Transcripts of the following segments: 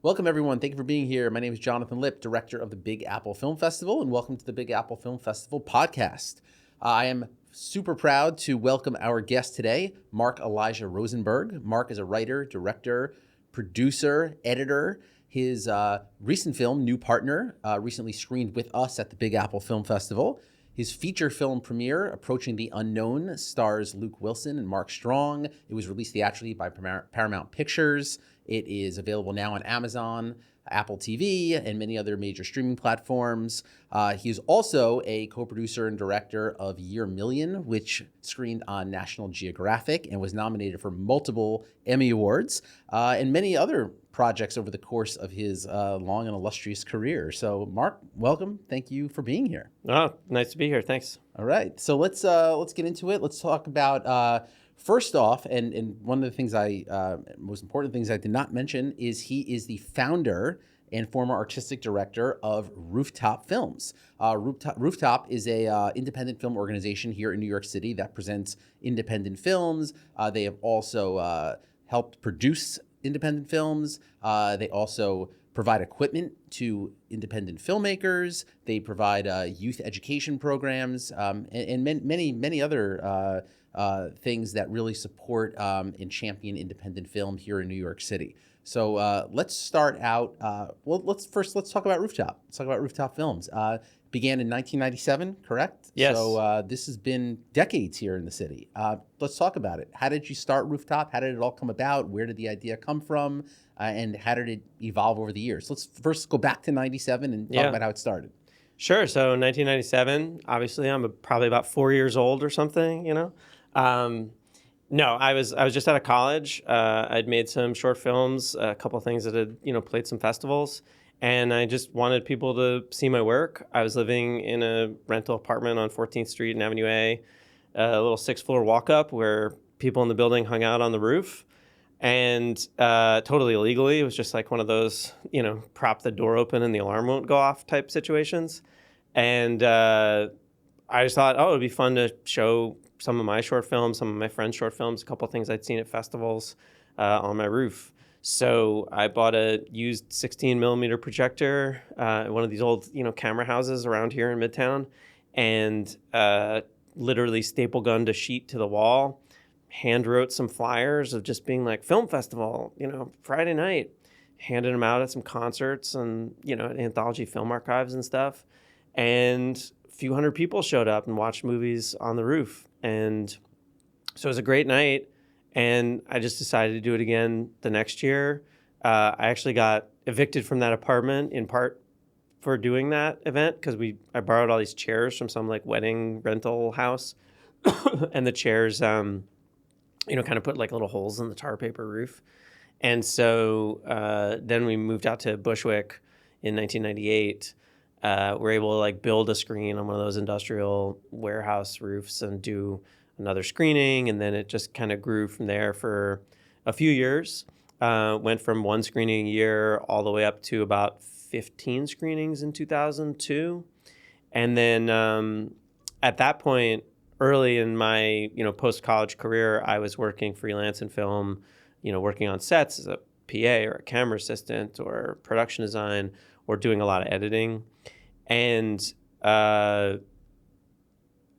Welcome, everyone. Thank you for being here. My name is Jonathan Lipp, director of the Big Apple Film Festival, and welcome to the Big Apple Film Festival podcast. I am super proud to welcome our guest today, Mark Elijah Rosenberg. Mark is a writer, director, producer, editor. His recent film, New Partner, recently screened with us at the Big Apple Film Festival. His feature film premiere, Approaching the Unknown, stars Luke Wilson and Mark Strong. It was released theatrically by Paramount Pictures. It is available now on Amazon, Apple TV, and many other major streaming platforms. He is also a co-producer and director of Year Million, which screened on National Geographic and was nominated for multiple Emmy Awards, and many other projects over the course of his long and illustrious career. So, Mark, welcome. Thank you for being here. Oh, nice to be here. Thanks. All right. So let's get into it. Let's talk about first off, and one of the things most important things I did not mention is he is the founder and former artistic director of Rooftop Films. Rooftop is a independent film organization here in New York City that presents independent films. They have also helped produce independent films. They also provide equipment to independent filmmakers. They provide youth education programs and many other things that really support and champion independent film here in New York City. So let's start out. Let's talk about Rooftop. Let's talk about Rooftop Films. Began in 1997, correct? Yes. So this has been decades here in the city. Let's talk about it. How did you start Rooftop? How did it all come about? Where did the idea come from? And how did it evolve over the years? Let's first go back to 97 and talk about how it started. Sure. So 1997, obviously I'm probably about 4 years old or something, you know? No, I was just out of college. I'd made some short films, a couple of things that had, played some festivals. And I just wanted people to see my work. I was living in a rental apartment on 14th Street and Avenue A, a little 6th-floor walk-up where people in the building hung out on the roof. And totally illegally. It was just like one of those, prop the door open and the alarm won't go off type situations. And I just thought, it'd be fun to show some of my short films, some of my friends' short films, a couple of things I'd seen at festivals on my roof. So I bought a used 16 millimeter projector at one of these old, camera houses around here in Midtown, and literally staple gunned a sheet to the wall, hand wrote some flyers of just being like film festival, Friday night, handed them out at some concerts and, at Anthology Film Archives and stuff. And a few hundred people showed up and watched movies on the roof. And so it was a great night. And I just decided to do it again the next year. I actually got evicted from that apartment in part for doing that event because I borrowed all these chairs from some like wedding rental house. And the chairs, kind of put like little holes in the tar paper roof. And so then we moved out to Bushwick in 1998. We're able to like build a screen on one of those industrial warehouse roofs and do another screening, and then it just kind of grew from there for a few years. Went from one screening a year all the way up to about 15 screenings in 2002. And then at that point, early in my post-college career, I was working freelance in film, working on sets as a PA or a camera assistant or production design or doing a lot of editing. And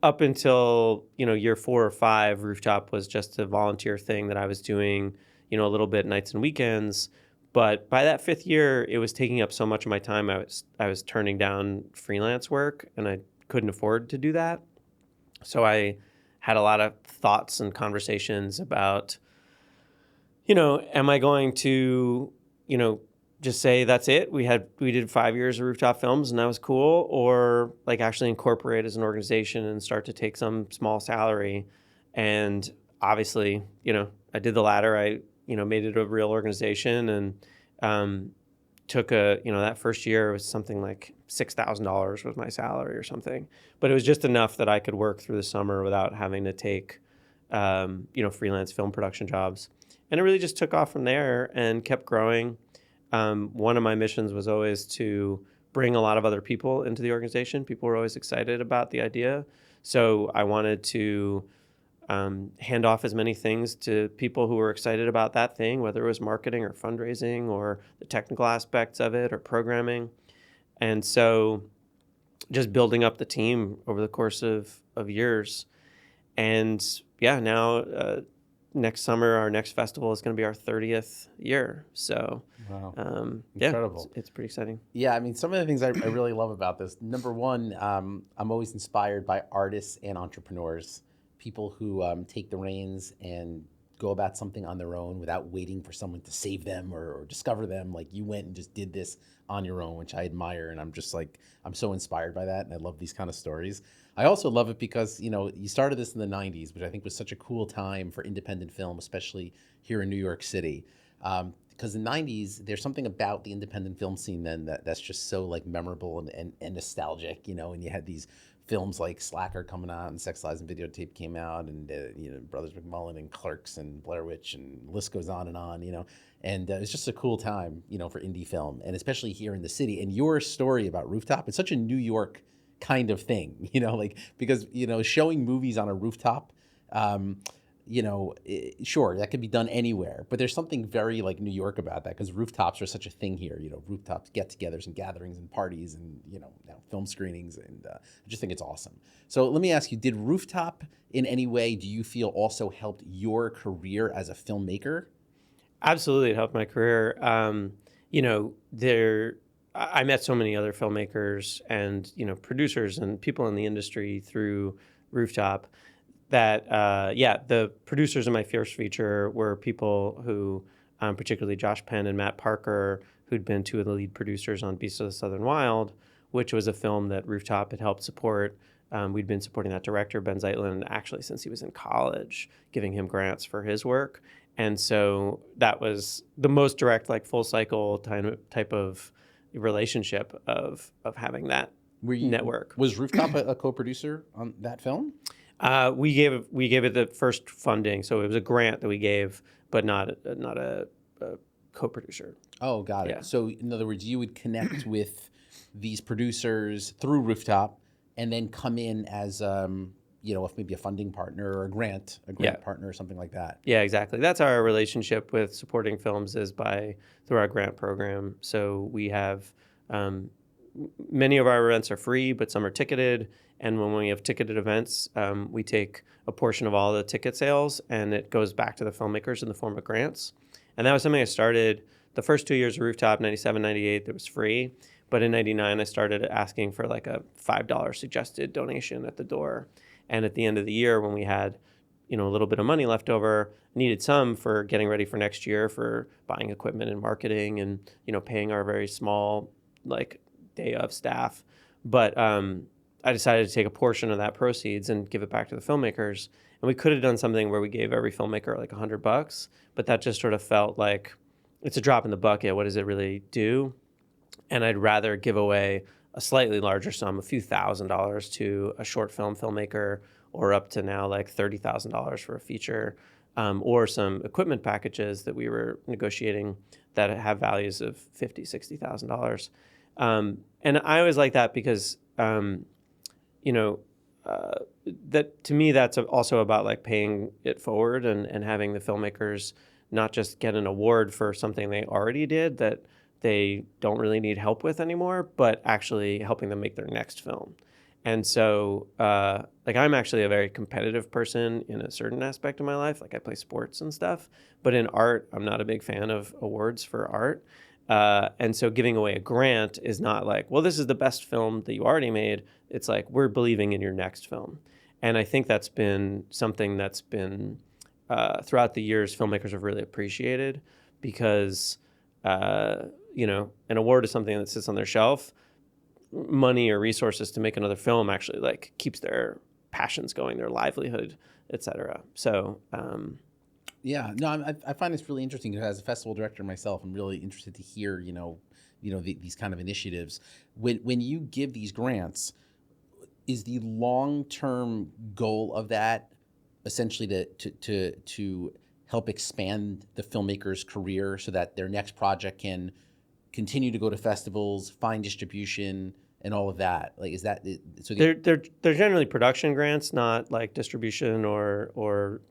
up until, year 4 or 5, Rooftop was just a volunteer thing that I was doing, a little bit nights and weekends. But by that 5th year, it was taking up so much of my time. I was turning down freelance work, and I couldn't afford to do that. So I had a lot of thoughts and conversations about, am I going to, just say that's it? We did 5 years of Rooftop Films and that was cool, or like actually incorporate as an organization and start to take some small salary. And obviously, I did the latter. I, made it a real organization and took that first year was something like $6,000 was my salary or something. But it was just enough that I could work through the summer without having to take, freelance film production jobs. And it really just took off from there and kept growing. One of my missions was always to bring a lot of other people into the organization. People were always excited about the idea. So I wanted to hand off as many things to people who were excited about that thing, whether it was marketing or fundraising or the technical aspects of it or programming. And so just building up the team over the course of years. And yeah, now next summer, our next festival is going to be our 30th year. So Wow. yeah, Incredible. it's pretty exciting. Yeah, I mean, some of the things I really love about this. Number one, I'm always inspired by artists and entrepreneurs, people who take the reins and go about something on their own without waiting for someone to save them or discover them. Like you went and just did this on your own, which I admire. And I'm just like, I'm so inspired by that. And I love these kind of stories. I also love it because, you know, you started this in the 90s, which I think was such a cool time for independent film, especially here in New York City. Because in the 90s, there's something about the independent film scene then that's just so like memorable and nostalgic, you know, and you had these films like Slacker coming out and Sex, Lies, and Videotape came out and, you know, Brothers McMullen and Clerks and Blair Witch and the list goes on, you know, and it's just a cool time, you know, for indie film and especially here in the city. And your story about Rooftop, it's such a New York kind of thing, you know, like because, you know, showing movies on a rooftop, you know, sure, that could be done anywhere, but there's something very like New York about that because rooftops are such a thing here, you know, rooftops get-togethers and gatherings and parties and, you know, film screenings. And I just think it's awesome. So let me ask you, did Rooftop in any way, do you feel also helped your career as a filmmaker? Absolutely, it helped my career. You know, I met so many other filmmakers and, you know, producers and people in the industry through Rooftop that, yeah, the producers in my first feature were people who, particularly Josh Penn and Matt Parker, who'd been two of the lead producers on Beasts of the Southern Wild, which was a film that Rooftop had helped support. We'd been supporting that director, Ben Zeitlin, actually since he was in college, giving him grants for his work. And so that was the most direct, like full cycle type of relationship of having that network. Was Rooftop a co-producer on that film? We gave it the first funding, so it was a grant that we gave, but not a co-producer. Oh, got it. Yeah. So in other words, you would connect with these producers through Rooftop, and then come in as you know, if maybe a funding partner or a grant partner or something like that. Yeah, exactly. That's our relationship with supporting films is through our grant program. So we have many of our events are free, but some are ticketed. And when we have ticketed events, we take a portion of all the ticket sales and it goes back to the filmmakers in the form of grants. And that was something I started the first 2 years of Rooftop, 97, 98, that was free. But in 99, I started asking for like a $5 suggested donation at the door. And at the end of the year, when we had, you know, a little bit of money left over, needed some for getting ready for next year, for buying equipment and marketing and, you know, paying our very small, like, day of staff. But I decided to take a portion of that proceeds and give it back to the filmmakers. And we could have done something where we gave every filmmaker like $100, but that just sort of felt like it's a drop in the bucket. What does it really do? And I'd rather give away a slightly larger sum, a few $1,000s to a short film filmmaker, or up to now like $30,000 for a feature, or some equipment packages that we were negotiating that have values of $50,000, $60,000. And I always like that because, you know, that to me, that's also about like paying it forward and having the filmmakers not just get an award for something they already did that they don't really need help with anymore, but actually helping them make their next film. And so, like, I'm actually a very competitive person in a certain aspect of my life. Like, I play sports and stuff. But in art, I'm not a big fan of awards for art. And so giving away a grant is not like, well, this is the best film that you already made. It's like, we're believing in your next film. And I think that's been something that's been, throughout the years, filmmakers have really appreciated because, you know, an award is something that sits on their shelf. Money or resources to make another film actually like keeps their passions going, their livelihood, et cetera. So, yeah, no, I find this really interesting. As a festival director myself, I'm really interested to hear, these kind of initiatives. When you give these grants, is the long-term goal of that essentially to help expand the filmmaker's career so that their next project can continue to go to festivals, find distribution, and all of that? Like, is that so? They're generally production grants, not like distribution or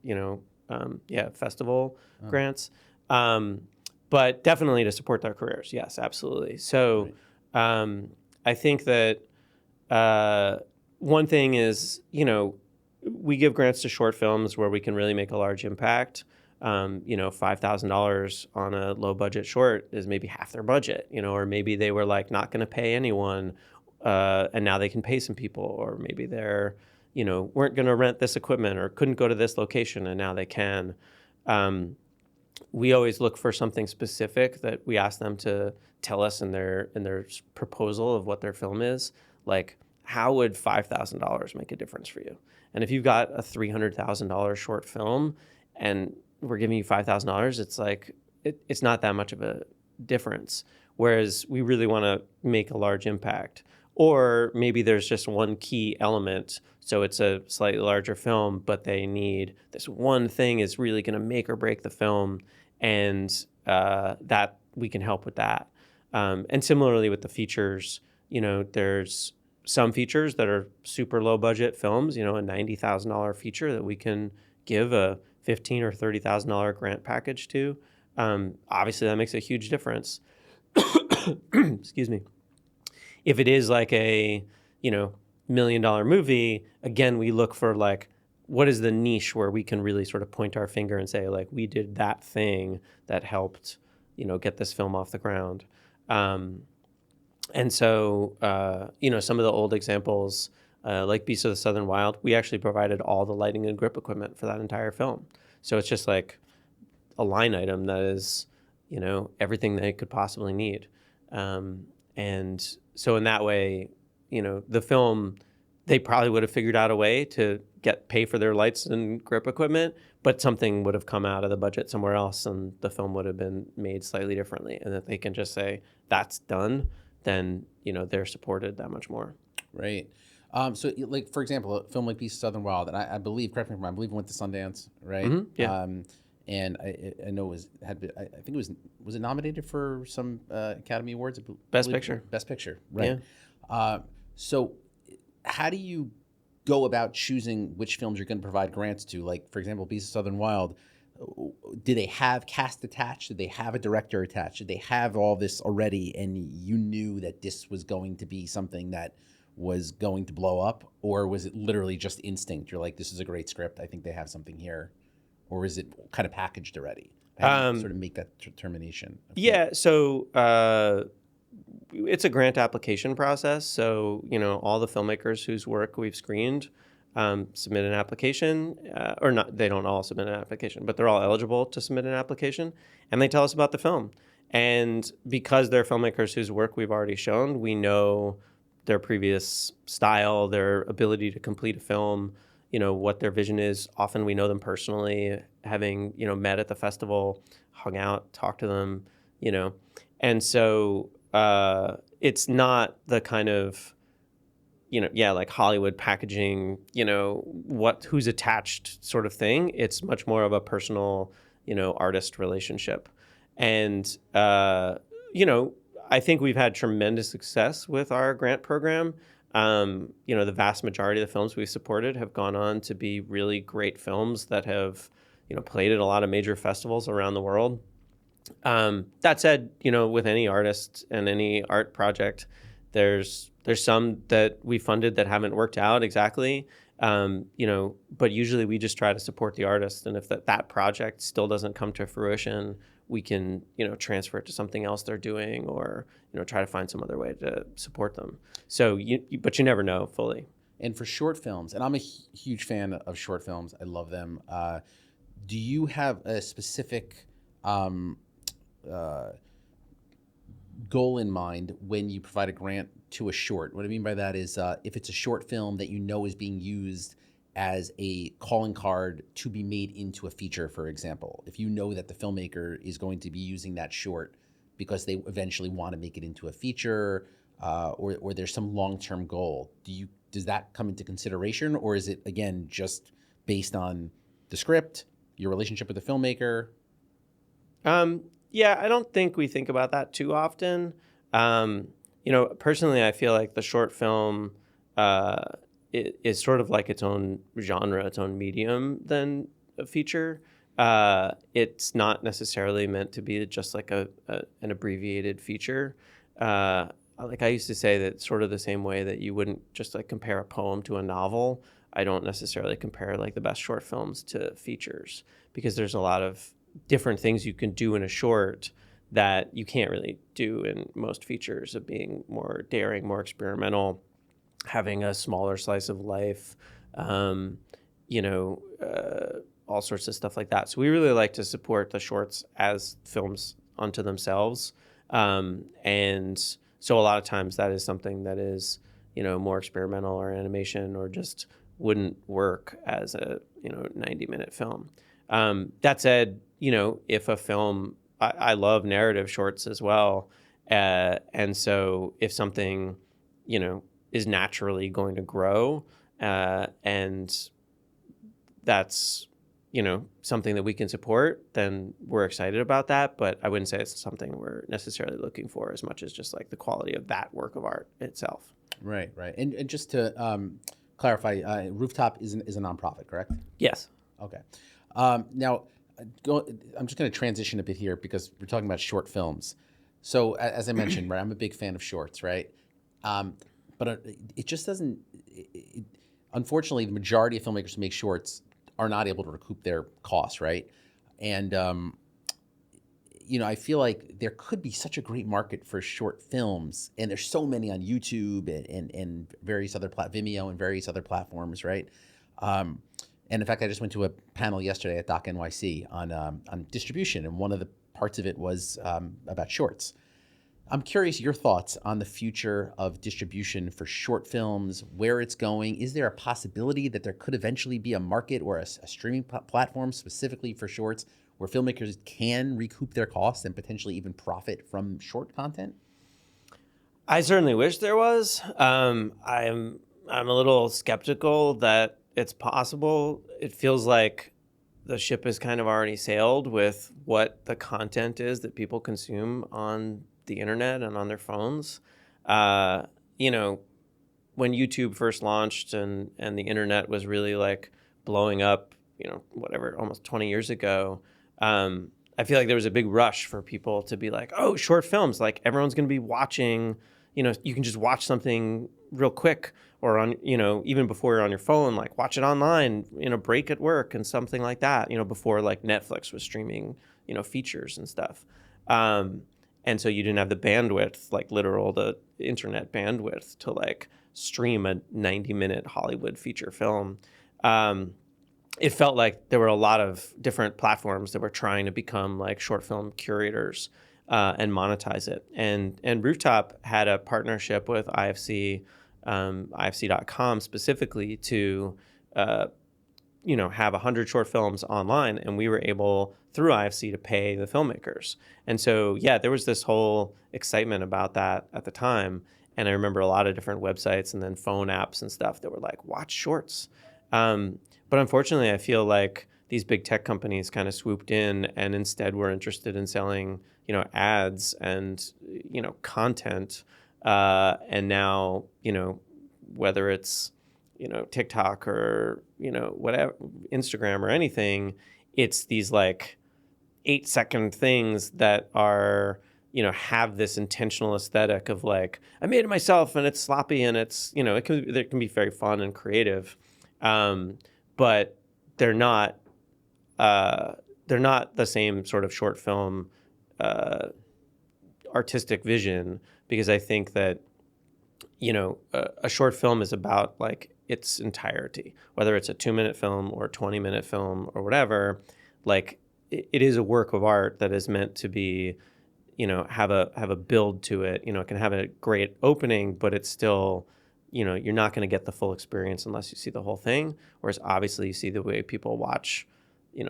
festival grants. But definitely to support their careers. Yes, absolutely. So I think that one thing is, we give grants to short films where we can really make a large impact. $5,000 on a low budget short is maybe half their budget, or maybe they were like not going to pay anyone, and now they can pay some people, or maybe they're, weren't going to rent this equipment or couldn't go to this location and now they can. We always look for something specific that we ask them to tell us in their proposal of what their film is. Like, how would $5,000 make a difference for you? And if you've got a $300,000 short film and we're giving you $5,000, it's like, it's not that much of a difference. Whereas we really want to make a large impact. Or maybe there's just one key element. So it's a slightly larger film, but they need this one thing is really going to make or break the film. And that we can help with that. And similarly with the features, there's some features that are super low budget films, a $90,000 feature that we can give a $15,000 or $30,000 grant package to. Obviously, that makes a huge difference. Excuse me. If it is like a, $1 million movie, again, we look for like, what is the niche where we can really sort of point our finger and say, like, we did that thing that helped, get this film off the ground. And so, some of the old examples, like Beasts of the Southern Wild, we actually provided all the lighting and grip equipment for that entire film. So it's just like a line item that is, everything they could possibly need. And so in that way, the film, they probably would have figured out a way to pay for their lights and grip equipment, but something would have come out of the budget somewhere else and the film would have been made slightly differently. And that they can just say, that's done, then, they're supported that much more. Right. So like, for example, a film like Beasts of Southern Wild, and I believe, correct me if I'm wrong, I believe it went to Sundance, right? Mm-hmm. Yeah. And I know I think it was it nominated for some Academy Awards? Best Picture. Best Picture, right? Yeah. So how do you go about choosing which films you're going to provide grants to? Like, for example, Beasts of Southern Wild, did they have cast attached? Did they have a director attached? Did they have all this already and you knew that this was going to be something that was going to blow up? Or was it literally just instinct? You're like, this is a great script, I think they have something here. Or is it kind of packaged already? How do you sort of make that determination? Yeah, so it's a grant application process. So, all the filmmakers whose work we've screened submit an application, or not, they don't all submit an application, but they're all eligible to submit an application, and they tell us about the film. And because they're filmmakers whose work we've already shown, we know their previous style, their ability to complete a film, what their vision is. Often we know them personally, having, met at the festival, hung out, talked to them, And so it's not the kind of, like Hollywood packaging, who's attached sort of thing. It's much more of a personal, artist relationship. And, I think we've had tremendous success with our grant program. The vast majority of the films we've supported have gone on to be really great films that have, played at a lot of major festivals around the world. That said, with any artist and any art project, there's some that we funded that haven't worked out exactly, but usually we just try to support the artist. And if that project still doesn't come to fruition, we can, transfer it to something else they're doing or, try to find some other way to support them. So, but you never know fully. And for short films, and I'm a huge fan of short films, I love them. Do you have a specific goal in mind when you provide a grant to a short? What I mean by that is if it's a short film that is being used as a calling card to be made into a feature, for example, if you know that the filmmaker is going to be using that short because they eventually want to make it into a feature, or there's some long-term goal, does that come into consideration, or is it again just based on the script, your relationship with the filmmaker? Yeah, I don't think we think about that too often. Personally, I feel like the short film is sort of like its own genre, its own medium than a feature. It's not necessarily meant to be just like an abbreviated feature. Like I used to say that sort of the same way that you wouldn't just like compare a poem to a novel. I don't necessarily compare like the best short films to features, because there's a lot of different things you can do in a short that you can't really do in most features, of being more daring, more experimental, having a smaller slice of life, you know, all sorts of stuff like that. So we really like to support the shorts as films unto themselves. And so a lot of times that is something that is, more experimental or animation, or just wouldn't work as a, 90-minute film. That said, if a film, I love narrative shorts as well. And so if something, is naturally going to grow, and that's, something that we can support, then we're excited about that. But I wouldn't say it's something we're necessarily looking for as much as just like the quality of that work of art itself. Right. And just to clarify, Rooftop is a nonprofit, correct? Yes. Okay. Now, I'm just going to transition a bit here because we're talking about short films. So as I mentioned, right, I'm a big fan of shorts, right? But it just doesn't. Unfortunately, the majority of filmmakers who make shorts are not able to recoup their costs, right? And I feel like there could be such a great market for short films, and there's so many on YouTube and various other Vimeo and various other platforms, right? And in fact, I just went to a panel yesterday at Doc NYC on distribution, and one of the parts of it was about shorts. I'm curious your thoughts on the future of distribution for short films, where it's going. Is there a possibility that there could eventually be a market or a streaming platform specifically for shorts where filmmakers can recoup their costs and potentially even profit from short content? I certainly wish there was. I'm a little skeptical that it's possible. It feels like the ship has kind of already sailed with what the content is that people consume on the internet and on their phones. When YouTube first launched and the internet was really like blowing up, almost 20 years ago, I feel like there was a big rush for people to be like, oh, short films, like everyone's going to be watching, you can just watch something real quick, or on, even before you're on your phone, like watch it online, break at work and something like that, before like Netflix was streaming, features and stuff. And so you didn't have the bandwidth, like the internet bandwidth to like stream a 90-minute Hollywood feature film. It felt like there were a lot of different platforms that were trying to become like short film curators and monetize it. And Rooftop had a partnership with IFC, IFC.com specifically to, have 100 short films online, and we were able through IFC to pay the filmmakers. And so, yeah, there was this whole excitement about that at the time. And I remember a lot of different websites and then phone apps and stuff that were like, watch shorts. But unfortunately, I feel like these big tech companies kind of swooped in and instead were interested in selling, ads and, content. And now, whether it's, TikTok or, whatever, Instagram or anything, it's these like 8-second things that are, have this intentional aesthetic of like, I made it myself and it's sloppy and it's, it can be very fun and creative. But they're not the same sort of short film artistic vision, because I think that, a short film is about like its entirety, whether it's a 2-minute film or a 20-minute film or whatever. Like it is a work of art that is meant to be, have a build to it. It can have a great opening, but it's still, you're not going to get the full experience unless you see the whole thing. Whereas obviously you see the way people watch,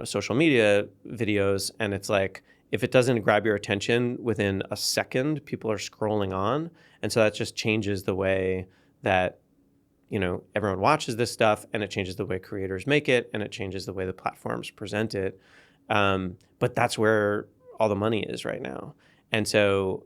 social media videos, and it's like, if it doesn't grab your attention within a second, people are scrolling on. And so that just changes the way that, everyone watches this stuff, and it changes the way creators make it, and it changes the way the platforms present it. But that's where all the money is right now. And so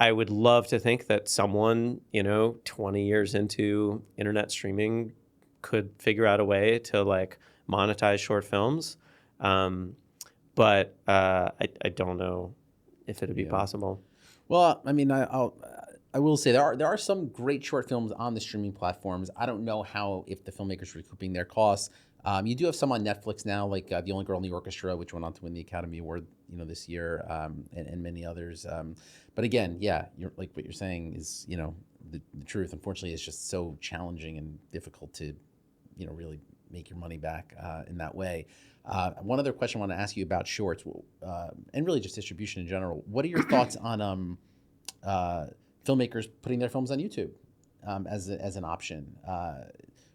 I would love to think that someone, 20 years into internet streaming could figure out a way to like monetize short films. But I don't know if it'd be possible. Well, I mean, I will say there are some great short films on the streaming platforms. I don't know if the filmmakers are recouping their costs. You do have some on Netflix now, like The Only Girl in the Orchestra, which went on to win the Academy Award, this year, and many others. But again, yeah, what you're saying is, the truth. Unfortunately, it's just so challenging and difficult to, really make your money back in that way. One other question I want to ask you about shorts, and really just distribution in general. What are your thoughts on filmmakers putting their films on YouTube as an option?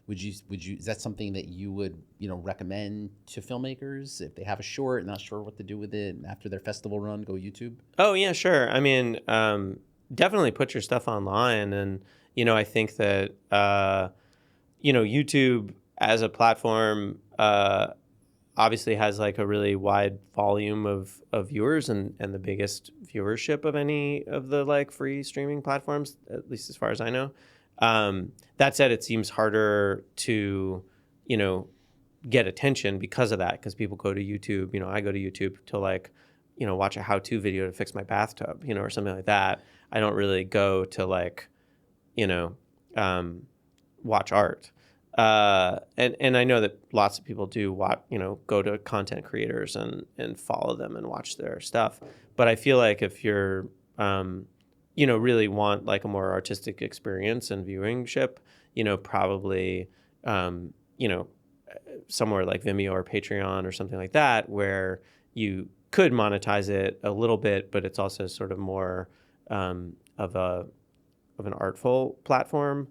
Is that something that you would recommend to filmmakers if they have a short, not sure what to do with it, and after their festival run, go YouTube? Oh yeah, sure. I mean, definitely put your stuff online, and I think that YouTube as a platform obviously has like a really wide volume of viewers and the biggest viewership of any of the like free streaming platforms, at least as far as I know. That said, it seems harder to, get attention because of that, because people go to YouTube. I go to YouTube to like, watch a how-to video to fix my bathtub, or something like that. I don't really go to like, watch art. And I know that lots of people do go to content creators and follow them and watch their stuff. But I feel like if you're, really want like a more artistic experience and viewingship, probably, somewhere like Vimeo or Patreon or something like that, where you could monetize it a little bit, but it's also sort of more of an artful platform,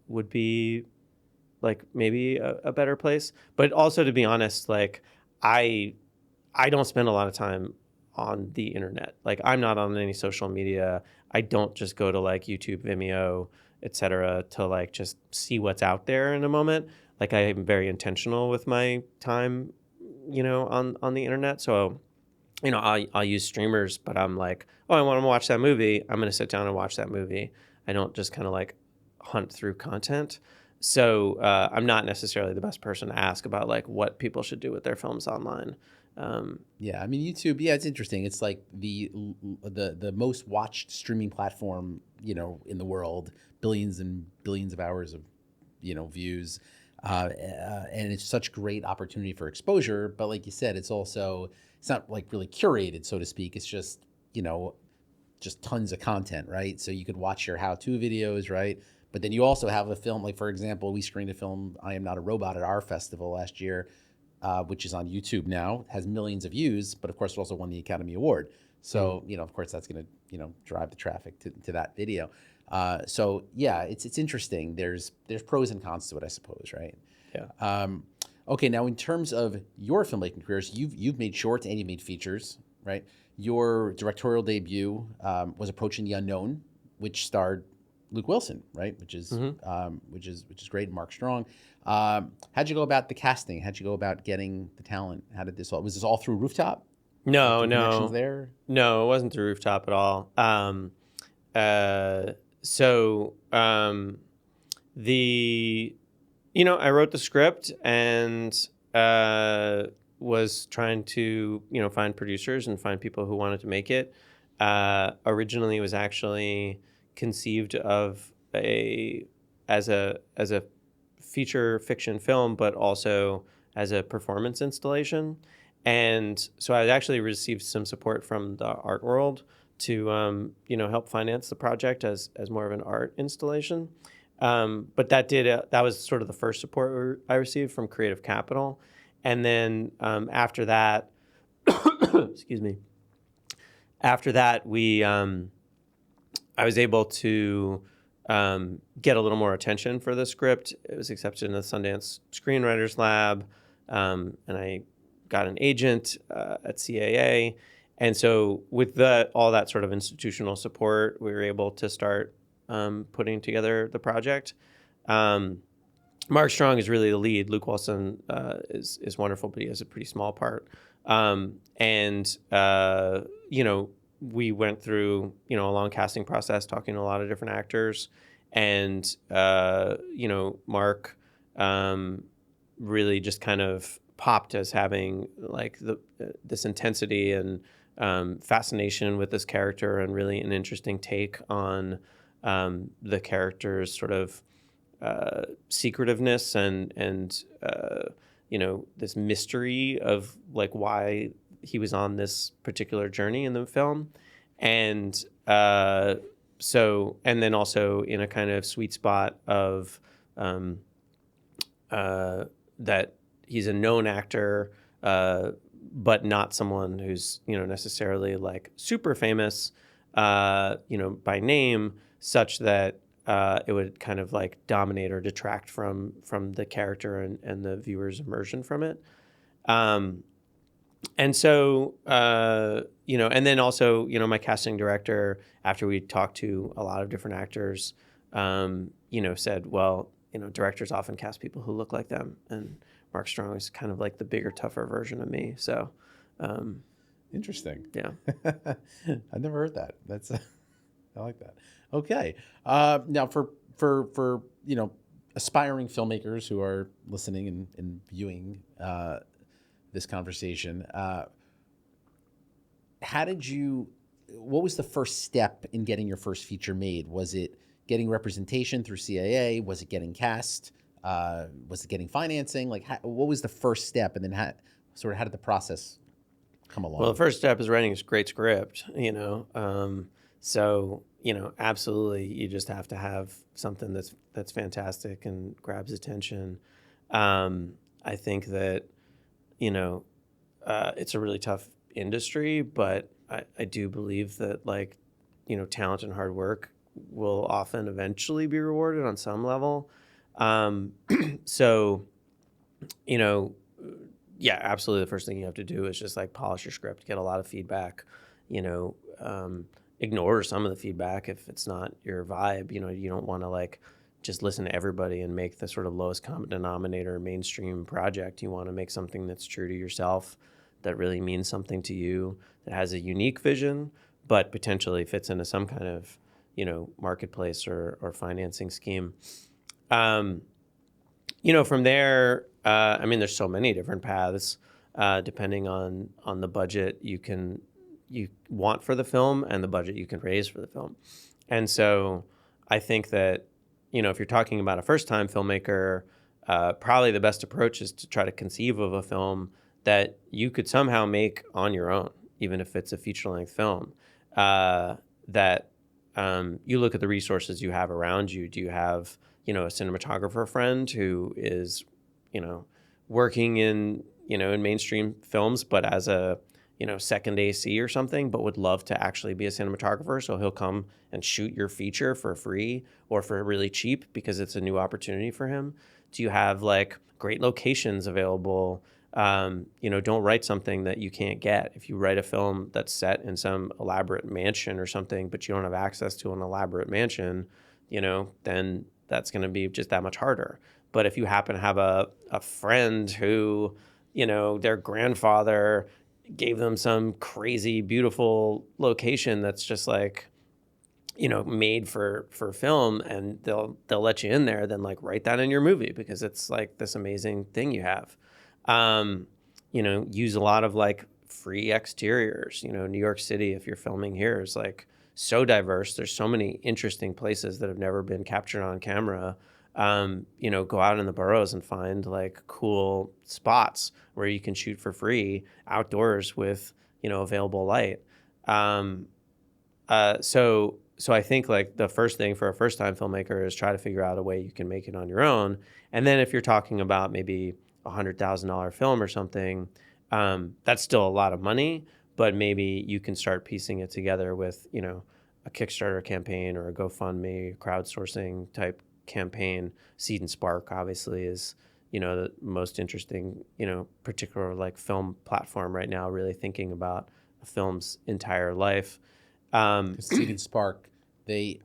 would be like maybe a better place. But also, to be honest, like I don't spend a lot of time on the internet. Like I'm not on any social media. I don't just go to like YouTube, Vimeo, etc. to like just see what's out there in a moment. Like I am very intentional with my time, on the internet. So, I'll use streamers, but I'm like, oh, I want to watch that movie. I'm going to sit down and watch that movie. I don't just kind of like hunt through content. So I'm not necessarily the best person to ask about like what people should do with their films online. Yeah, I mean YouTube. Yeah, it's interesting. It's like the most watched streaming platform in the world, billions and billions of hours of views, and it's such great opportunity for exposure. But like you said, it's not like really curated, so to speak. It's just just tons of content, right? So you could watch your how-to videos, right? But then you also have a film, like for example, we screened a film, I Am Not a Robot, at our festival last year, which is on YouTube now, has millions of views, but of course it also won the Academy Award. So, of course that's going to, drive the traffic to that video. So yeah, it's interesting. There's pros and cons to it, I suppose, right? Yeah. Okay, now in terms of your filmmaking careers, you've made shorts and you've made features, right? Your directorial debut was Approaching the Unknown, which starred Luke Wilson, right? Which is great. Mark Strong. How'd you go about the casting? How'd you go about getting the talent? Was this all through Rooftop? No, Like, connections there? No, it wasn't through Rooftop at all. I wrote the script and was trying to, find producers and find people who wanted to make it. Originally, it was actually conceived of as a feature fiction film, but also as a performance installation. And so I actually received some support from the art world to help finance the project as more of an art installation. But that was sort of the first support I received from Creative Capital. And then after that, excuse me. After that, I was able to get a little more attention for the script. It was accepted in the Sundance Screenwriters Lab, and I got an agent at CAA. And so with all that sort of institutional support, we were able to start putting together the project. Mark Strong is really the lead. Luke Wilson is wonderful, but he has a pretty small part. we went through, a long casting process, talking to a lot of different actors, and Mark really just kind of popped as having like this intensity and fascination with this character, and really an interesting take on the character's sort of secretiveness and this mystery of like why he was on this particular journey in the film. And and then also in a kind of sweet spot of that he's a known actor, but not someone who's, necessarily like super famous, by name, such that it would kind of like dominate or detract from the character and the viewer's immersion from it. And so, and then also, my casting director, after we talked to a lot of different actors, said, well, directors often cast people who look like them. And Mark Strong is kind of like the bigger, tougher version of me. So, interesting. Yeah. I've never heard that. That's, I like that. Okay. Now for aspiring filmmakers who are listening and viewing, this conversation, what was the first step in getting your first feature made? Was it getting representation through CAA? Was it getting cast? Was it getting financing? Like, what was the first step? And then how did the process come along? Well, the first step is writing a great script, so, absolutely, you just have to have something that's fantastic and grabs attention. I think that, it's a really tough industry, but I do believe that like, talent and hard work will often eventually be rewarded on some level. So, yeah, absolutely. The first thing you have to do is just like polish your script, get a lot of feedback, ignore some of the feedback if it's not your vibe. You don't want to like just listen to everybody and make the sort of lowest common denominator mainstream project. You want to make something that's true to yourself, that really means something to you, that has a unique vision, but potentially fits into some kind of, marketplace or financing scheme. From there, there's so many different paths, depending on the budget you want for the film and the budget you can raise for the film. And so I think that, if you're talking about a first-time filmmaker, probably the best approach is to try to conceive of a film that you could somehow make on your own, even if it's a feature-length film, that you look at the resources you have around you. Do you have, a cinematographer friend who is, working in mainstream films, but as a, second AC or something, but would love to actually be a cinematographer. So he'll come and shoot your feature for free or for really cheap because it's a new opportunity for him. Do you have like great locations available? Don't write something that you can't get. If you write a film that's set in some elaborate mansion or something, but you don't have access to an elaborate mansion, then that's going to be just that much harder. But if you happen to have a friend who, their grandfather gave them some crazy, beautiful location that's just like, made for film, and they'll let you in there, then like write that in your movie because it's like this amazing thing you have. Use a lot of like free exteriors. New York City, if you're filming here, is like so diverse. There's so many interesting places that have never been captured on camera. Go out in the boroughs and find like cool spots where you can shoot for free outdoors with, available light. So I think like the first thing for a first time filmmaker is try to figure out a way you can make it on your own. And then if you're talking about maybe $100,000 film or something, that's still a lot of money, but maybe you can start piecing it together with, a Kickstarter campaign or a GoFundMe crowdsourcing type campaign. Seed and Spark obviously is, the most interesting, particular like film platform right now, really thinking about a film's entire life. Seed and Spark, they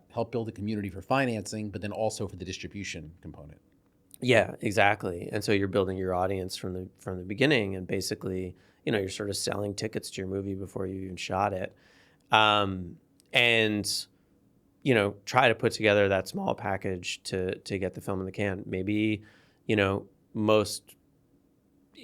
help build a community for financing, but then also for the distribution component. Yeah, exactly. And so you're building your audience from the beginning, and basically, you're sort of selling tickets to your movie before you even shot it. and try to put together that small package to get the film in the can. Maybe, most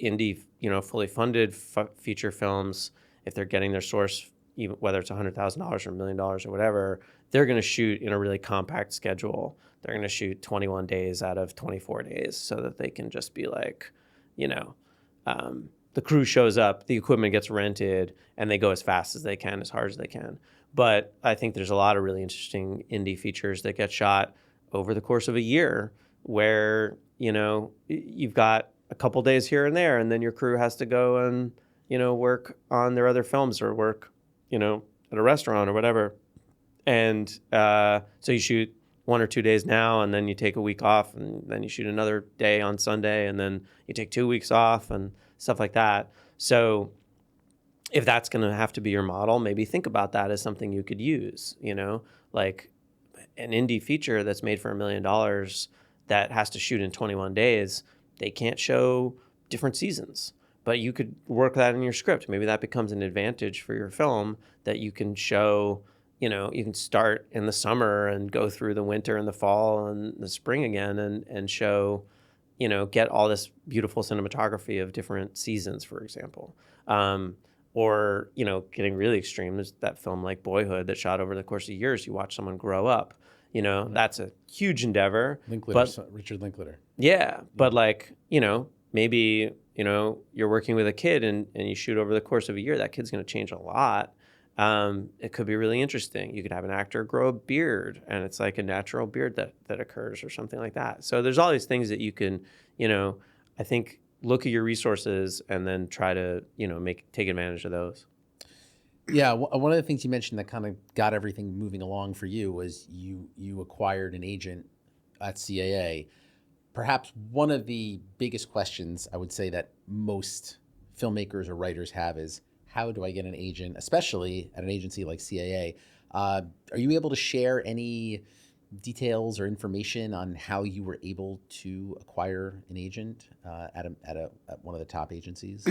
indie, fully funded feature films, if they're getting their source, even whether it's $100,000 or $1 million or whatever, they're going to shoot in a really compact schedule. They're going to shoot 21 days out of 24 days so that they can just be like, the crew shows up, the equipment gets rented, and they go as fast as they can, as hard as they can. But I think there's a lot of really interesting indie features that get shot over the course of a year where, you've got a couple days here and there, and then your crew has to go and, work on their other films or work, at a restaurant or whatever. And so you shoot 1 or 2 days now, and then you take a week off, and then you shoot another day on Sunday, and then you take 2 weeks off and stuff like that. So if that's going to have to be your model, maybe think about that as something you could use, like an indie feature that's made for $1 million that has to shoot in 21 days. They can't show different seasons, but you could work that in your script. Maybe that becomes an advantage for your film that you can show, you can start in the summer and go through the winter and the fall and the spring again and show, get all this beautiful cinematography of different seasons, for example. Or, getting really extreme, there's that film like Boyhood that shot over the course of years. You watch someone grow up, that's a huge endeavor. Richard Linklater. Yeah. But maybe, you're working with a kid and you shoot over the course of a year, that kid's going to change a lot. It could be really interesting. You could have an actor grow a beard and it's like a natural beard that occurs or something like that. So there's all these things that you can, I think, look at your resources and then try to, take advantage of those. Yeah, one of the things you mentioned that kind of got everything moving along for you was you acquired an agent at CAA. Perhaps one of the biggest questions I would say that most filmmakers or writers have is, how do I get an agent, especially at an agency like CAA? Are you able to share any details or information on how you were able to acquire an agent at one of the top agencies?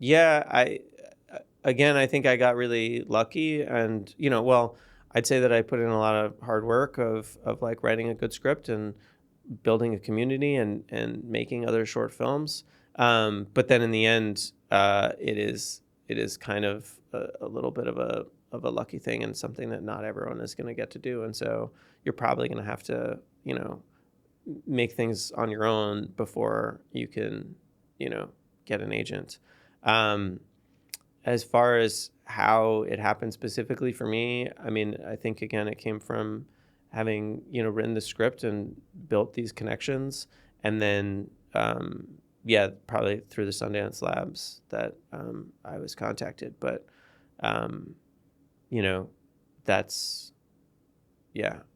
Yeah, I think I got really lucky, and I'd say that I put in a lot of hard work of like writing a good script and building a community and making other short films. But then in the end, it is kind of a little bit of a lucky thing and something that not everyone is going to get to do. And so you're probably going to have to, make things on your own before you can, get an agent. As far as how it happened specifically for me, I think, again, it came from having, written the script and built these connections. And then, probably through the Sundance Labs that I was contacted. But, that's,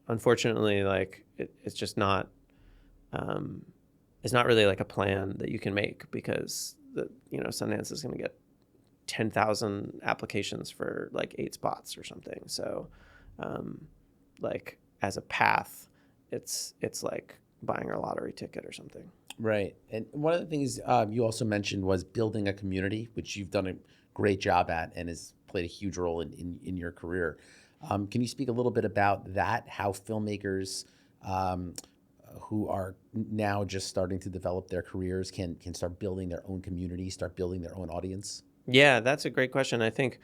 unfortunately, like, it's just not, it's not really like a plan that you can make because Sundance is going to get 10,000 applications for like 8 spots or something. So, like, as a path, it's like buying a lottery ticket or something. Right. And one of the things you also mentioned was building a community, which you've done a great job at and has played a huge role in your career. Can you speak a little bit about that, how filmmakers who are now just starting to develop their careers can start building their own community, start building their own audience? Yeah, that's a great question. I think,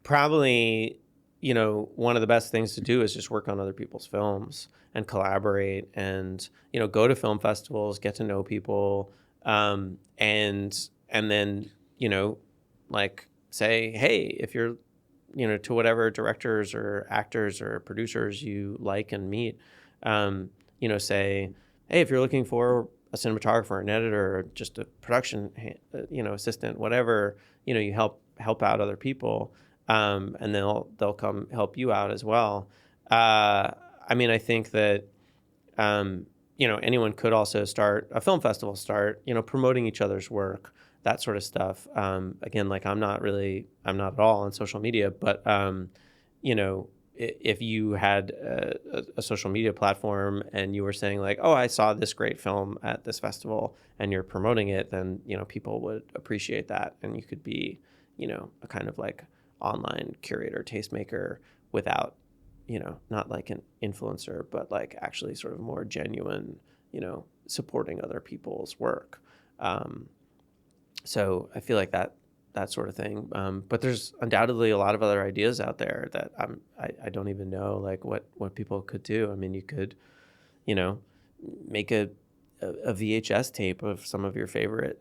probably, one of the best things to do is just work on other people's films and collaborate and, go to film festivals, get to know people, and then, like say, hey, if you're, to whatever directors or actors or producers you like and meet, say, hey, if you're looking for a cinematographer, an editor, or just a production, assistant, whatever, you help out other people, and they'll come help you out as well. I think that, anyone could also start a film festival, promoting each other's work, that sort of stuff. Again, like I'm not at all on social media, but, if you had a social media platform and you were saying like, oh, I saw this great film at this festival and you're promoting it, then, people would appreciate that. And you could be, a kind of like online curator, tastemaker without, not like an influencer, but like actually sort of more genuine, supporting other people's work. So I feel like that sort of thing. But there's undoubtedly a lot of other ideas out there that I don't even know like what people could do. I mean, you could, make a VHS tape of some of your favorite,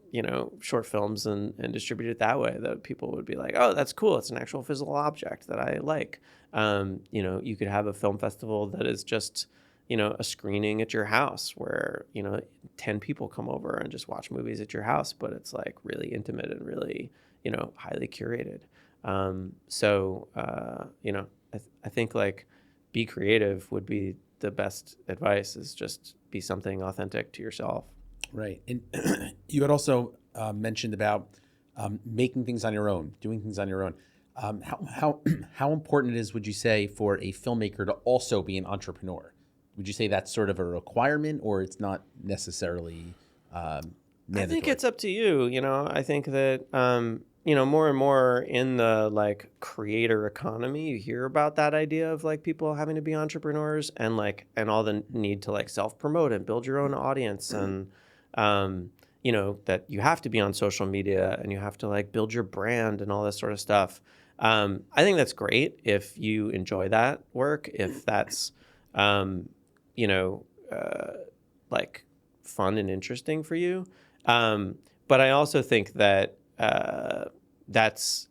short films and distribute it that way, that people would be like, oh, that's cool. It's an actual physical object that I like. You could have a film festival that is just, a screening at your house where, 10 people come over and just watch movies at your house, but it's like really intimate and really, highly curated. I think like be creative would be the best advice, is just be something authentic to yourself. Right. And you had also mentioned about making things on your own, doing things on your own. How important it is, would you say, for a filmmaker to also be an entrepreneur? Would you say that's sort of a requirement, or it's not necessarily mandatory? I think it's up to you. I think that, more and more in the like creator economy, you hear about that idea of like people having to be entrepreneurs and all the need to like self-promote and build your own audience. And, that you have to be on social media and you have to like build your brand and all this sort of stuff. I think that's great if you enjoy that work, if that's, like fun and interesting for you. But I also think that that's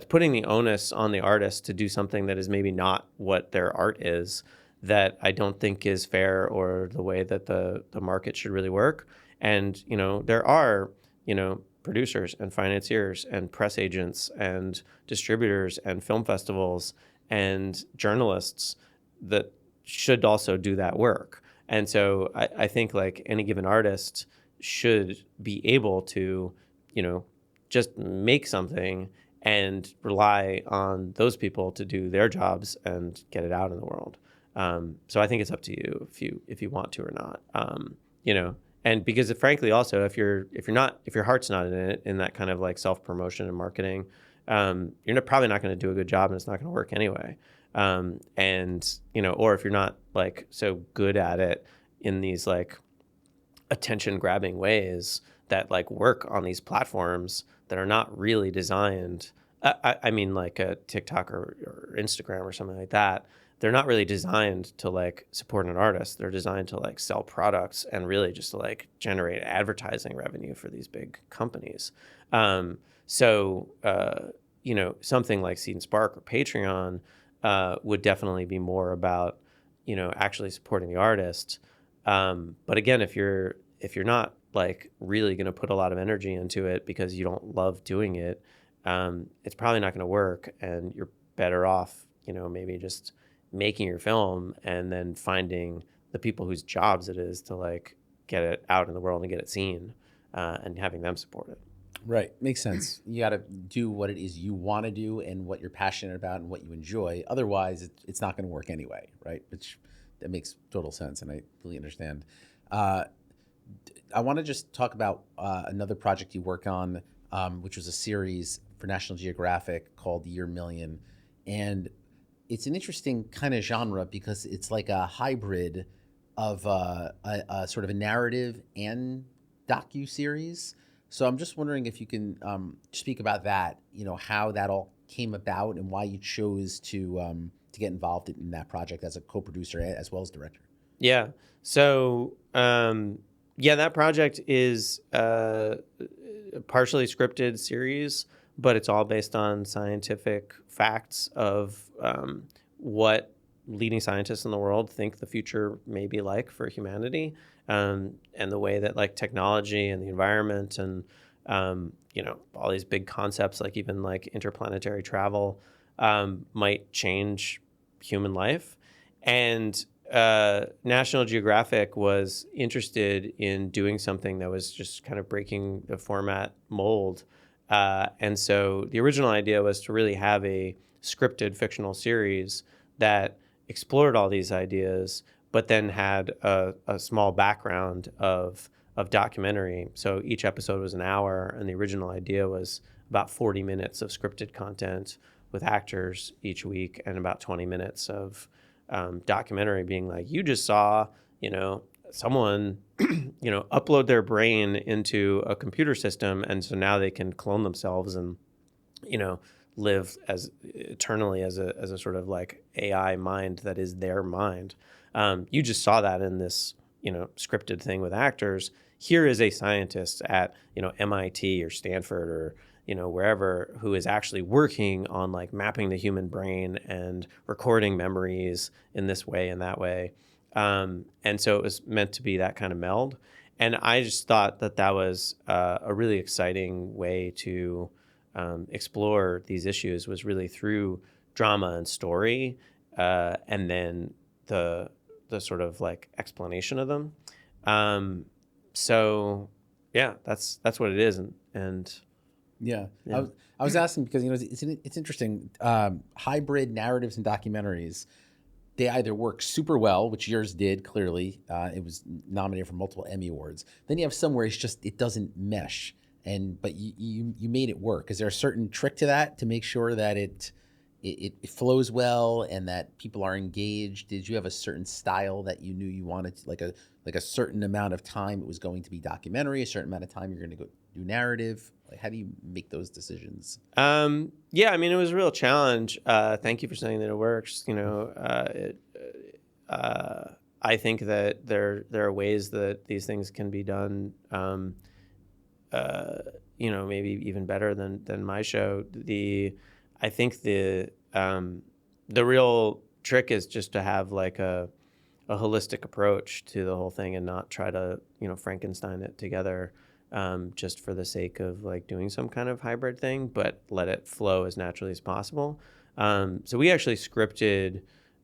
putting the onus on the artist to do something that is maybe not what their art is, that I don't think is fair or the way that the market should really work. And, there are, producers and financiers and press agents and distributors and film festivals and journalists that should also do that work. And so I think like any given artist should be able to, just make something and rely on those people to do their jobs and get it out in the world. So I think it's up to you if you want to or not. And because frankly, also if your heart's not in it, in that kind of like self-promotion and marketing, you're probably not going to do a good job and it's not going to work anyway. Or if you're not like so good at it in these like attention grabbing ways that like work on these platforms that are not really designed. I mean like a TikTok or Instagram or something like that. They're not really designed to like support an artist. They're designed to like sell products and really just to like generate advertising revenue for these big companies. Something like Seed and Spark or Patreon would definitely be more about, actually supporting the artist. But again, if you're not like really going to put a lot of energy into it because you don't love doing it, it's probably not going to work, and you're better off, maybe just making your film and then finding the people whose jobs it is to like get it out in the world and get it seen, and having them support it. Right. Makes sense. You got to do what it is you want to do and what you're passionate about and what you enjoy. Otherwise, it's not going to work anyway, right? That makes total sense, and I completely understand. I want to just talk about another project you work on, which was a series for National Geographic called Year Million. And it's an interesting kind of genre because it's like a hybrid of a sort of a narrative and docu-series. So I'm just wondering if you can speak about that, how that all came about and why you chose to get involved in that project as a co-producer as well as director. Yeah. So, that project is a partially scripted series, but it's all based on scientific facts of what leading scientists in the world think the future may be like for humanity, and the way that like technology and the environment and all these big concepts like even like interplanetary travel might change human life. And National Geographic was interested in doing something that was just kind of breaking the format mold. And so the original idea was to really have a scripted fictional series that explored all these ideas, but then had a small background of documentary. So each episode was an hour, and the original idea was about 40 minutes of scripted content with actors each week, and about 20 minutes of documentary, being like, you just saw, someone, upload their brain into a computer system, and so now they can clone themselves and, live as eternally as a sort of like AI mind that is their mind. You just saw that in this, scripted thing with actors. Here is a scientist at, MIT or Stanford or, wherever, who is actually working on like mapping the human brain and recording memories in this way and that way. And so it was meant to be that kind of meld. And I just thought that was a really exciting way to explore these issues, was really through drama and story, and then the sort of like explanation of them. So yeah, that's what it is. And yeah. I was asking because, it's interesting. Hybrid narratives and documentaries, they either work super well, which yours did clearly. It was nominated for multiple Emmy Awards. Then you have some where it doesn't mesh. But you made it work. Is there a certain trick to that to make sure that it flows well and that people are engaged? Did you have a certain style that you knew you wanted, like a certain amount of time it was going to be documentary, a certain amount of time you're going to go do narrative? Like, how do you make those decisions? Yeah, I mean, it was a real challenge. Thank you for saying that it works. I think that there are ways that these things can be done. Maybe even better than my show. I think the real trick is just to have like a holistic approach to the whole thing and not try to, Frankenstein it together, just for the sake of like doing some kind of hybrid thing, but let it flow as naturally as possible. So we actually scripted,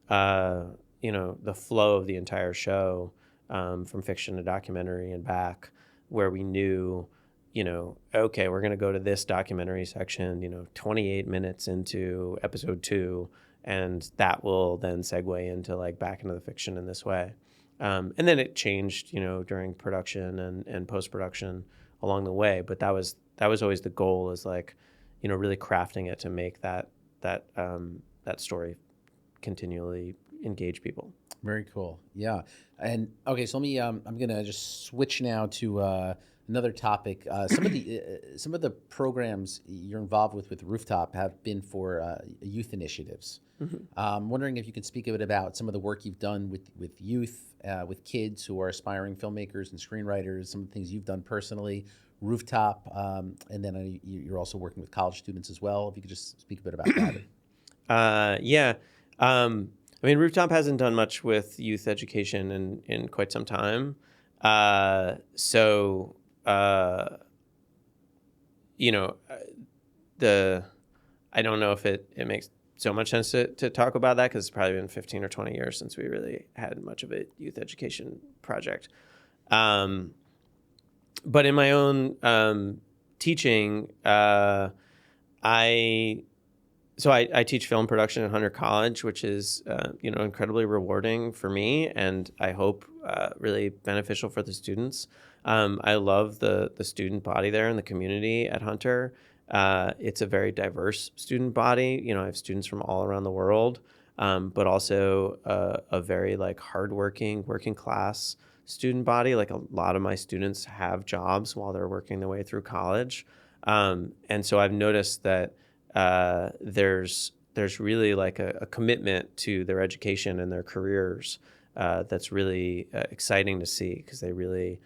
the flow of the entire show, from fiction to documentary and back, where we knew, okay, we're going to go to this documentary section, 28 minutes into episode 2, and that will then segue into like back into the fiction in this way. And then it changed, during production and post-production along the way. But that was always the goal, is like, really crafting it to make that story continually engage people. Very cool. Yeah. And okay, so let me, I'm going to just switch now to, another topic. Some of the programs you're involved with Rooftop have been for youth initiatives. Mm-hmm. I'm wondering if you could speak a bit about some of the work you've done with youth, with kids who are aspiring filmmakers and screenwriters, some of the things you've done personally, Rooftop, and then you're also working with college students as well. If you could just speak a bit about that. Yeah. I mean, Rooftop hasn't done much with youth education in quite some time. I don't know if it makes so much sense to talk about that, because it's probably been 15 or 20 years since we really had much of a youth education project. But in my own teaching, I teach film production at Hunter College, which is incredibly rewarding for me, and I hope really beneficial for the students. I love the student body there and the community at Hunter. It's a very diverse student body. I have students from all around the world, but also a very like hardworking, working class student body. Like, a lot of my students have jobs while they're working their way through college, and so I've noticed that there's really like a commitment to their education and their careers that's really exciting to see, because they really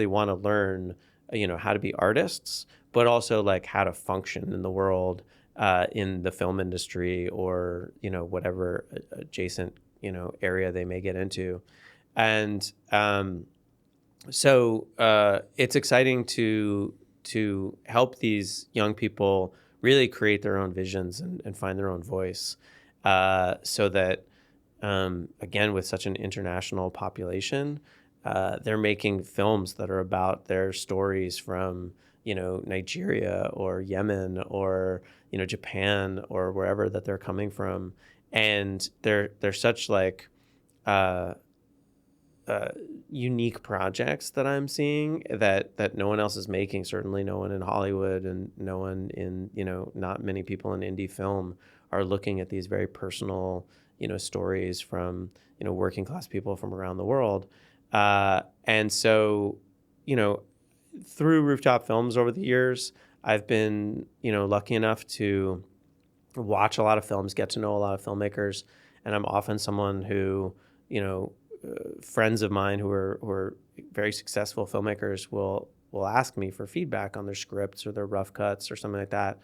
want to learn how to be artists, but also like how to function in the world, in the film industry, or whatever adjacent area they may get into. And so it's exciting to help these young people really create their own visions and find their own voice, so that, again, with such an international population, they're making films that are about their stories from, Nigeria or Yemen or, Japan or wherever that they're coming from. And they're such like unique projects that I'm seeing that no one else is making. Certainly no one in Hollywood, and no one in, not many people in indie film are looking at these very personal, stories from, working class people from around the world. And so, through Rooftop Films over the years, I've been, lucky enough to watch a lot of films, get to know a lot of filmmakers. And I'm often someone who, friends of mine who are very successful filmmakers will ask me for feedback on their scripts or their rough cuts or something like that.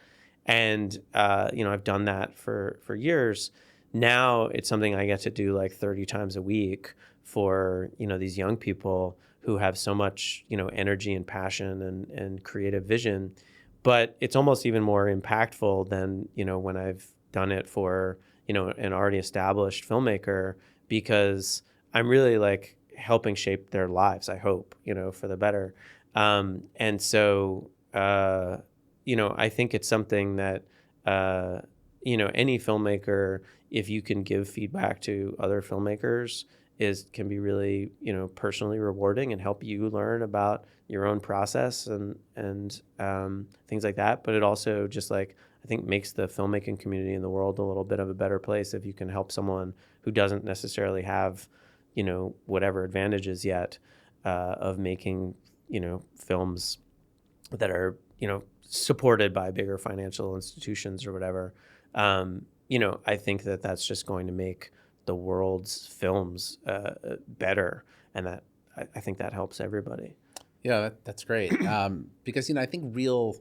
And, I've done that for years. Now it's something I get to do like 30 times a week for, these young people who have so much, energy and passion and creative vision. But it's almost even more impactful than, when I've done it for, an already established filmmaker, because I'm really like helping shape their lives, I hope, for the better. And so, I think it's something that, any filmmaker, if you can give feedback to other filmmakers, can be really, personally rewarding and help you learn about your own process and things like that. But it also just like, I think, makes the filmmaking community in the world a little bit of a better place if you can help someone who doesn't necessarily have, whatever advantages yet of making, films that are, supported by bigger financial institutions or whatever. I think that that's just going to make the world's films better, and that I think that helps everybody. Yeah, that's great. Because, I think real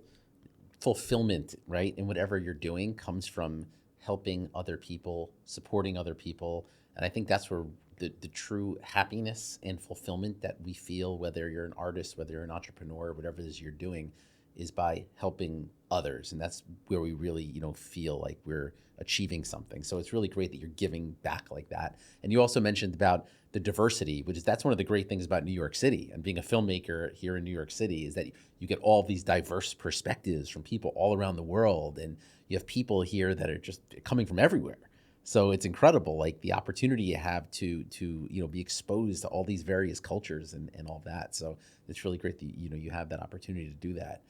fulfillment, right, in whatever you're doing comes from helping other people, supporting other people. And I think that's where the true happiness and fulfillment that we feel, whether you're an artist, whether you're an entrepreneur, whatever it is you're doing, is by helping others. And that's where we really, feel like we're achieving something. So it's really great that you're giving back like that. And you also mentioned about the diversity, that's one of the great things about New York City and being a filmmaker here in New York City, is that you get all these diverse perspectives from people all around the world. And you have people here that are just coming from everywhere. So it's incredible, like the opportunity you have to be exposed to all these various cultures and all that. So it's really great that you have that opportunity to do that.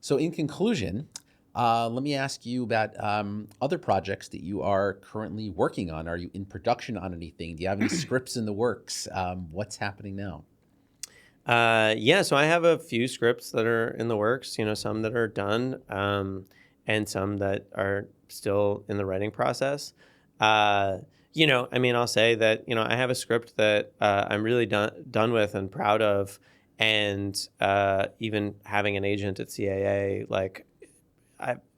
So in conclusion, let me ask you about other projects that you are currently working on. Are you in production on anything? Do you have any scripts in the works? What's happening now? So I have a few scripts that are in the works, some that are done and some that are still in the writing process. I'll say that, I have a script that I'm really done with and proud of. And even having an agent at CAA,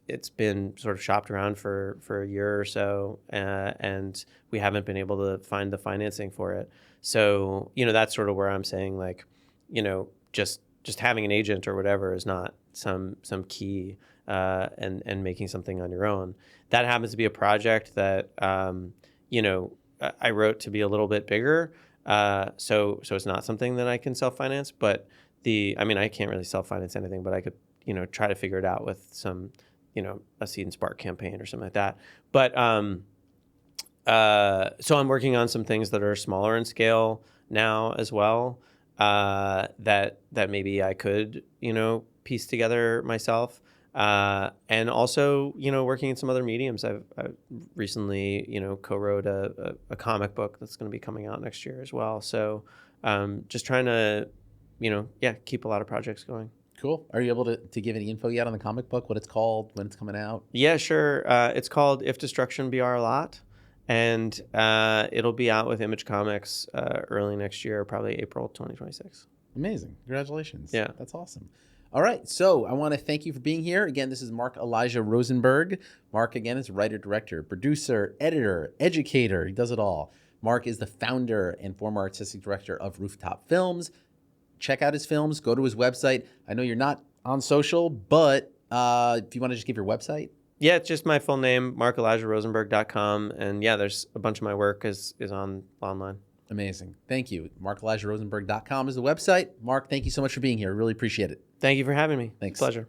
it's been sort of shopped around for a year or so, and we haven't been able to find the financing for it. So, that's sort of where I'm saying, like, just having an agent or whatever is not some key, and making something on your own. That happens to be a project that, I wrote to be a little bit bigger. So it's not something that I can self-finance, but I can't really self-finance anything, but I could, try to figure it out with some, a Seed and Spark campaign or something like that. But, so I'm working on some things that are smaller in scale now as well, that maybe I could, piece together myself. And also, working in some other mediums. I've recently, co-wrote a comic book that's going to be coming out next year as well. So just trying to, keep a lot of projects going. Cool. Are you able to give any info yet on the comic book, what it's called, when it's coming out? Yeah, sure. It's called If Destruction Be Our Lot. And it'll be out with Image Comics early next year, probably April 2026. Amazing. Congratulations. Yeah. That's awesome. All right. So I want to thank you for being here. Again, this is Mark Elijah Rosenberg. Mark, again, is writer, director, producer, editor, educator. He does it all. Mark is the founder and former artistic director of Rooftop Films. Check out his films. Go to his website. I know you're not on social, but if you want to just give your website. Yeah, it's just my full name, markelijahrosenberg.com. And yeah, there's a bunch of my work is online. Amazing. Thank you. markelijahrosenberg.com is the website. Mark, thank you so much for being here. I really appreciate it. Thank you for having me. Thanks. Pleasure.